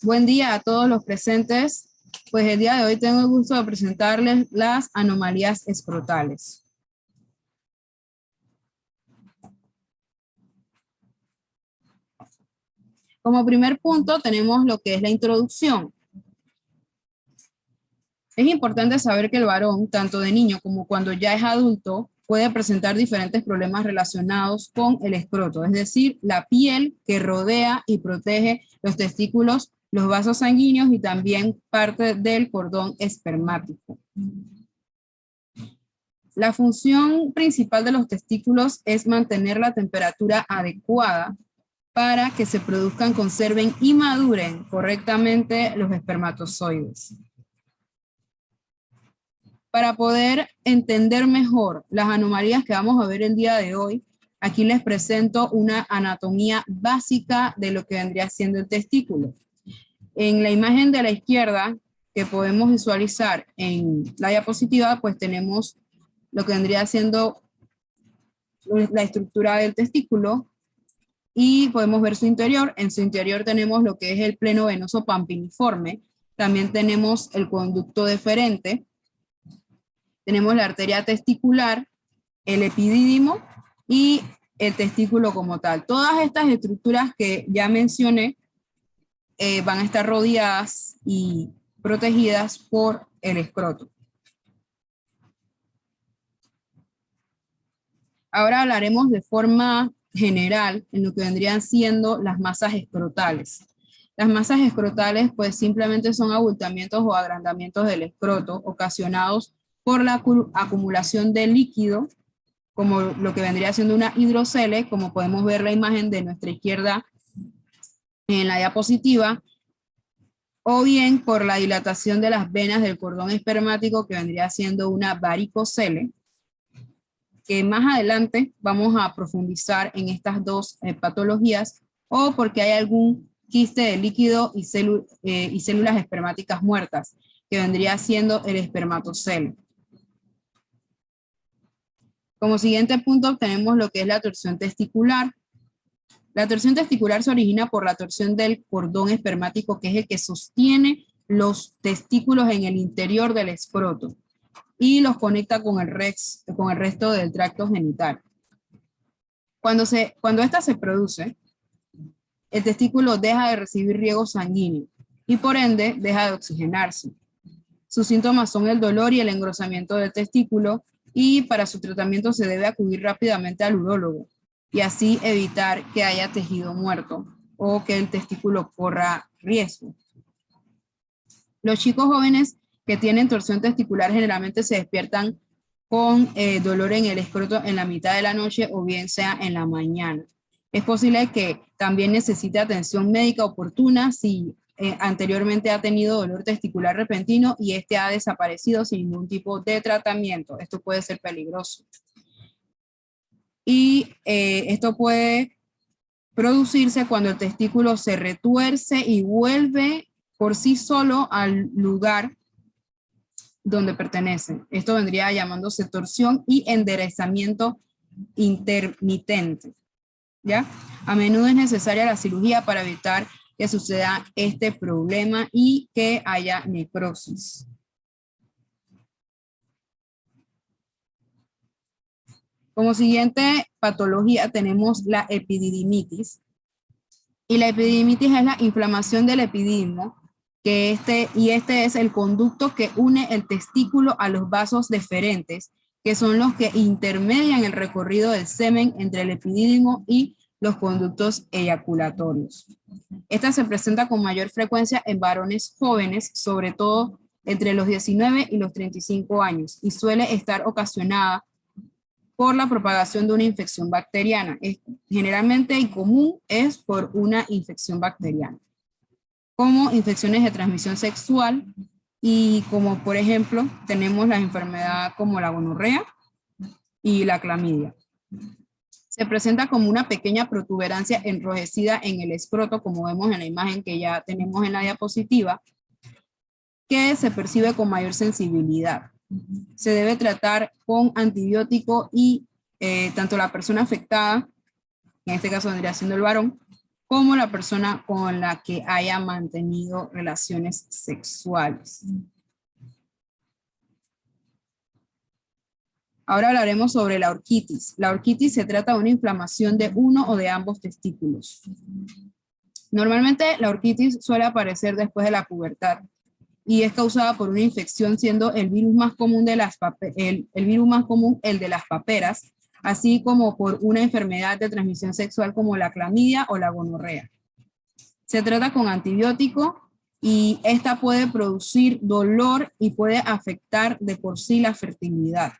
Buen día a todos los presentes. Pues el día de hoy tengo el gusto de presentarles las anomalías escrotales. Como primer punto tenemos lo que es la introducción. Es importante saber que el varón, tanto de niño como cuando ya es adulto, puede presentar diferentes problemas relacionados con el escroto, es decir, la piel que rodea y protege los testículos, los vasos sanguíneos y también parte del cordón espermático. La función principal de los testículos es mantener la temperatura adecuada para que se produzcan, conserven y maduren correctamente los espermatozoides. Para poder entender mejor las anomalías que vamos a ver el día de hoy, aquí les presento una anatomía básica de lo que vendría siendo el testículo. En la imagen de la izquierda, que podemos visualizar en la diapositiva, pues tenemos lo que vendría siendo la estructura del testículo y podemos ver su interior. En su interior tenemos lo que es el pleno venoso pampiniforme, también tenemos el conducto deferente, tenemos la arteria testicular, el epidídimo y el testículo como tal. Todas estas estructuras que ya mencioné van a estar rodeadas y protegidas por el escroto. Ahora hablaremos de forma general en lo que vendrían siendo las masas escrotales. Las masas escrotales pues simplemente son abultamientos o agrandamientos del escroto ocasionados por la acumulación de líquido, como lo que vendría siendo una hidrocele, como podemos ver la imagen de nuestra izquierda en la diapositiva, o bien por la dilatación de las venas del cordón espermático, que vendría siendo una varicocele, que más adelante vamos a profundizar en estas dos patologías, o porque hay algún quiste de líquido y células espermáticas muertas, que vendría siendo el espermatocele. Como siguiente punto tenemos lo que es la torsión testicular. La torsión testicular se origina por la torsión del cordón espermático, que es el que sostiene los testículos en el interior del escroto y los conecta con el resto del tracto genital. Cuando esta se produce, el testículo deja de recibir riego sanguíneo y por ende deja de oxigenarse. Sus síntomas son el dolor y el engrosamiento del testículo, y para su tratamiento se debe acudir rápidamente al urólogo y así evitar que haya tejido muerto o que el testículo corra riesgo. Los chicos jóvenes que tienen torsión testicular generalmente se despiertan con dolor en el escroto en la mitad de la noche o bien sea en la mañana. Es posible que también necesite atención médica oportuna si anteriormente ha tenido dolor testicular repentino y este ha desaparecido sin ningún tipo de tratamiento. Esto puede ser peligroso. Y esto puede producirse cuando el testículo se retuerce y vuelve por sí solo al lugar donde pertenece. Esto vendría llamándose torsión y enderezamiento intermitente, ¿ya? A menudo es necesaria la cirugía para evitar que suceda este problema y que haya necrosis. Como siguiente patología tenemos la epididimitis. Y la epididimitis es la inflamación del epididimo, que este es el conducto que une el testículo a los vasos deferentes, que son los que intermedian el recorrido del semen entre el epidídimo y los conductos eyaculatorios. Esta se presenta con mayor frecuencia en varones jóvenes, sobre todo entre los 19 y los 35 años, y suele estar ocasionada por la propagación de una infección bacteriana. Generalmente y común es por una infección bacteriana, como infecciones de transmisión sexual y como por ejemplo tenemos la enfermedad como la gonorrea y la clamidia. Se presenta como una pequeña protuberancia enrojecida en el escroto, como vemos en la imagen que ya tenemos en la diapositiva, que se percibe con mayor sensibilidad. Se debe tratar con antibiótico y tanto la persona afectada, en este caso vendría siendo el varón, como la persona con la que haya mantenido relaciones sexuales. Ahora hablaremos sobre la orquitis. La orquitis se trata de una inflamación de uno o de ambos testículos. Normalmente la orquitis suele aparecer después de la pubertad y es causada por una infección, siendo el virus más común el de las paperas, así como por una enfermedad de transmisión sexual como la clamidia o la gonorrea. Se trata con antibiótico y esta puede producir dolor y puede afectar de por sí la fertilidad.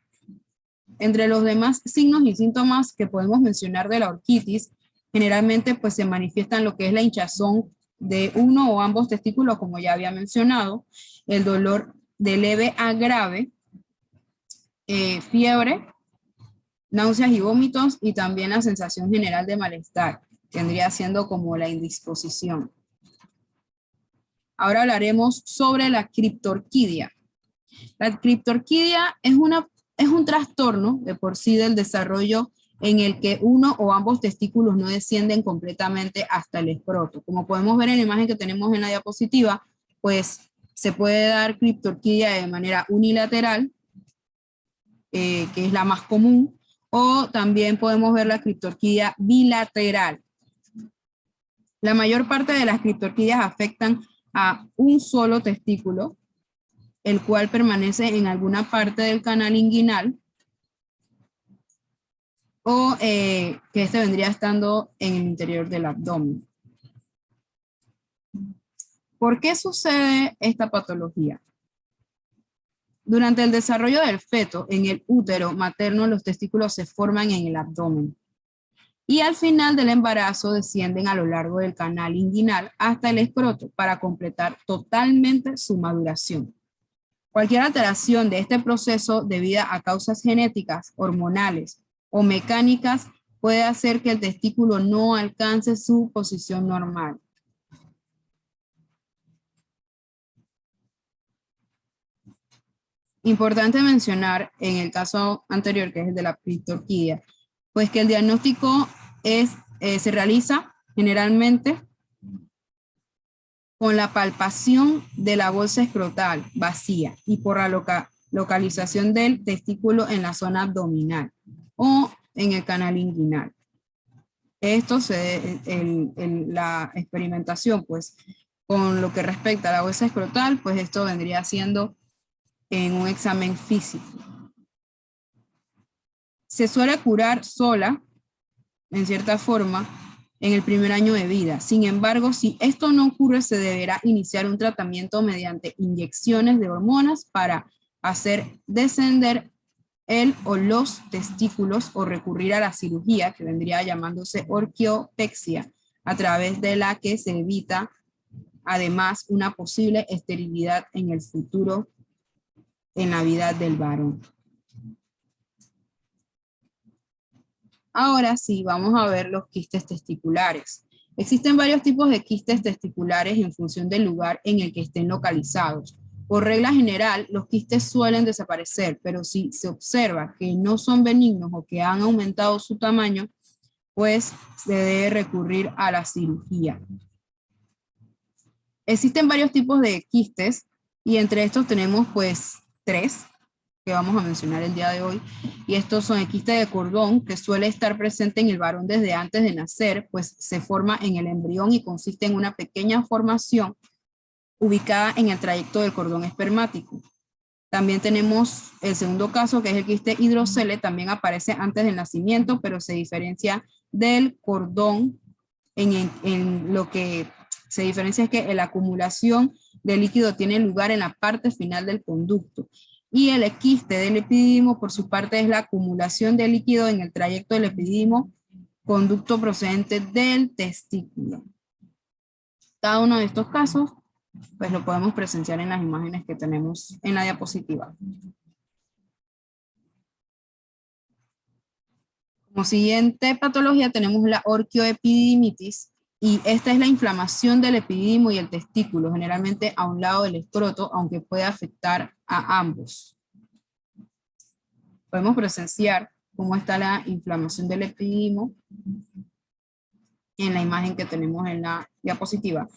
Entre los demás signos y síntomas que podemos mencionar de la orquitis, generalmente pues se manifiestan lo que es la hinchazón de uno o ambos testículos, como ya había mencionado, el dolor de leve a grave, fiebre, náuseas y vómitos, y también la sensación general de malestar, vendría siendo como la indisposición. Ahora hablaremos sobre la criptorquidia. La criptorquidia es un trastorno de por sí del desarrollo en el que uno o ambos testículos no descienden completamente hasta el escroto. Como podemos ver en la imagen que tenemos en la diapositiva, pues se puede dar criptorquidia de manera unilateral, que es la más común, o también podemos ver la criptorquidia bilateral. La mayor parte de las criptorquidias afectan a un solo testículo, el cual permanece en alguna parte del canal inguinal, o que este vendría estando en el interior del abdomen. ¿Por qué sucede esta patología? Durante el desarrollo del feto, en el útero materno, los testículos se forman en el abdomen. Y al final del embarazo descienden a lo largo del canal inguinal hasta el escroto para completar totalmente su maduración. Cualquier alteración de este proceso debida a causas genéticas, hormonales o mecánicas puede hacer que el testículo no alcance su posición normal. Importante mencionar en el caso anterior, que es el de la criptorquidia, pues que el diagnóstico se realiza generalmente con la palpación de la bolsa escrotal vacía y por la localización del testículo en la zona abdominal o en el canal inguinal. La experimentación, pues, con lo que respecta a la bolsa escrotal, pues esto vendría siendo en un examen físico. Se suele curar sola, en cierta forma, en el primer año de vida. Sin embargo, si esto no ocurre, se deberá iniciar un tratamiento mediante inyecciones de hormonas para hacer descender el o los testículos o recurrir a la cirugía, que vendría llamándose orquiopexia, a través de la que se evita además una posible esterilidad en el futuro en la vida del varón. Ahora sí, vamos a ver los quistes testiculares. Existen varios tipos de quistes testiculares en función del lugar en el que estén localizados. Por regla general, los quistes suelen desaparecer, pero si se observa que no son benignos o que han aumentado su tamaño, pues se debe recurrir a la cirugía. Existen varios tipos de quistes y entre estos tenemos pues 3 que vamos a mencionar el día de hoy, y estos son el quiste de cordón, que suele estar presente en el varón desde antes de nacer, pues se forma en el embrión y consiste en una pequeña formación ubicada en el trayecto del cordón espermático. También tenemos el segundo caso, que es el quiste hidrocele, también aparece antes del nacimiento, pero se diferencia del cordón en lo que se diferencia es que la acumulación de líquido tiene lugar en la parte final del conducto. Y el quiste del epididimo, por su parte, es la acumulación de líquido en el trayecto del epididimo, conducto procedente del testículo. Cada uno de estos casos, pues lo podemos presenciar en las imágenes que tenemos en la diapositiva. Como siguiente patología tenemos la orquioepididimitis, y esta es la inflamación del epididimo y el testículo, generalmente a un lado del escroto, aunque puede afectar a ambos. Podemos presenciar cómo está la inflamación del epididimo en la imagen que tenemos en la diapositiva.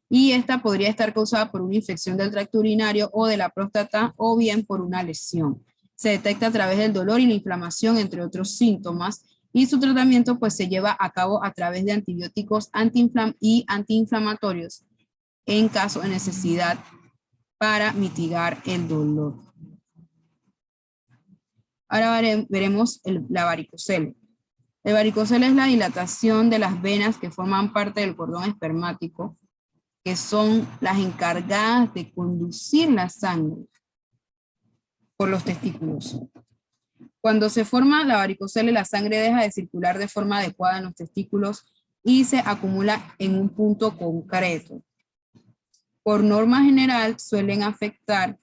Y esta podría estar causada por una infección del tracto urinario o de la próstata o bien por una lesión. Se detecta a través del dolor y la inflamación, entre otros síntomas, y su tratamiento pues se lleva a cabo a través de antibióticos antiinflamatorios en caso de necesidad para mitigar el dolor. Ahora veremos la varicocele. El varicocele es la dilatación de las venas que forman parte del cordón espermático, que son las encargadas de conducir la sangre por los testículos. Cuando se forma la varicocele, la sangre deja de circular de forma adecuada en los testículos y se acumula en un punto concreto. Por norma general, suelen afectar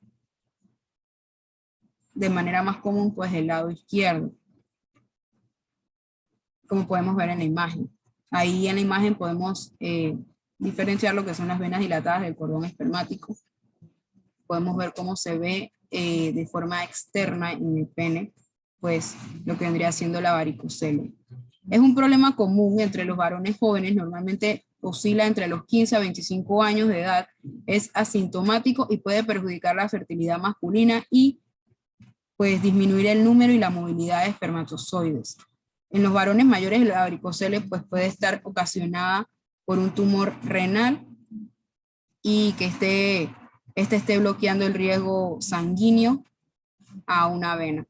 de manera más común pues el lado izquierdo, como podemos ver en la imagen. Ahí en la imagen podemos diferenciar lo que son las venas dilatadas del cordón espermático. Podemos ver cómo se ve de forma externa en el pene, pues lo que vendría siendo la varicocele. Es un problema común entre los varones jóvenes, normalmente oscila entre los 15 a 25 años de edad, es asintomático y puede perjudicar la fertilidad masculina y pues disminuir el número y la movilidad de espermatozoides. En los varones mayores la varicocele pues puede estar ocasionada por un tumor renal y que este esté bloqueando el riego sanguíneo a una vena.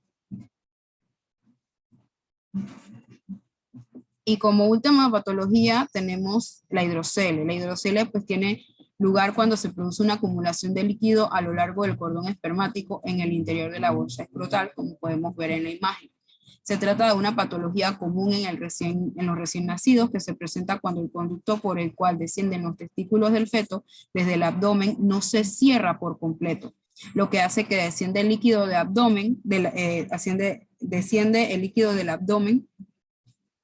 Y como última patología tenemos la hidrocele. La hidrocele pues tiene lugar cuando se produce una acumulación de líquido a lo largo del cordón espermático en el interior de la bolsa escrotal, como podemos ver en la imagen. Se trata de una patología común en los recién nacidos que se presenta cuando el conducto por el cual descienden los testículos del feto desde el abdomen no se cierra por completo, lo que hace que desciende el líquido de abdomen, desciende el líquido del abdomen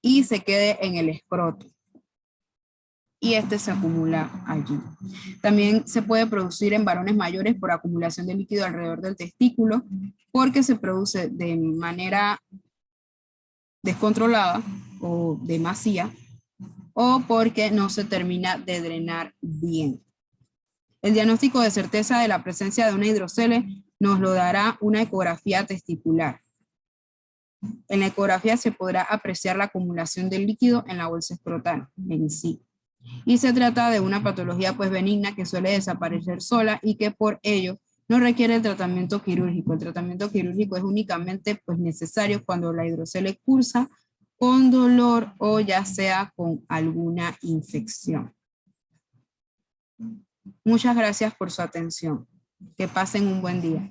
y se quede en el escroto. Y este se acumula allí. También se puede producir en varones mayores por acumulación de líquido alrededor del testículo, porque se produce de manera descontrolada o demasía, o porque no se termina de drenar bien. El diagnóstico de certeza de la presencia de una hidrocele nos lo dará una ecografía testicular. En la ecografía se podrá apreciar la acumulación de líquido en la bolsa escrotal en sí. Y se trata de una patología pues benigna que suele desaparecer sola y que por ello no requiere el tratamiento quirúrgico. El tratamiento quirúrgico es únicamente pues necesario cuando la hidrocele cursa con dolor o ya sea con alguna infección. Muchas gracias por su atención. Que pasen un buen día.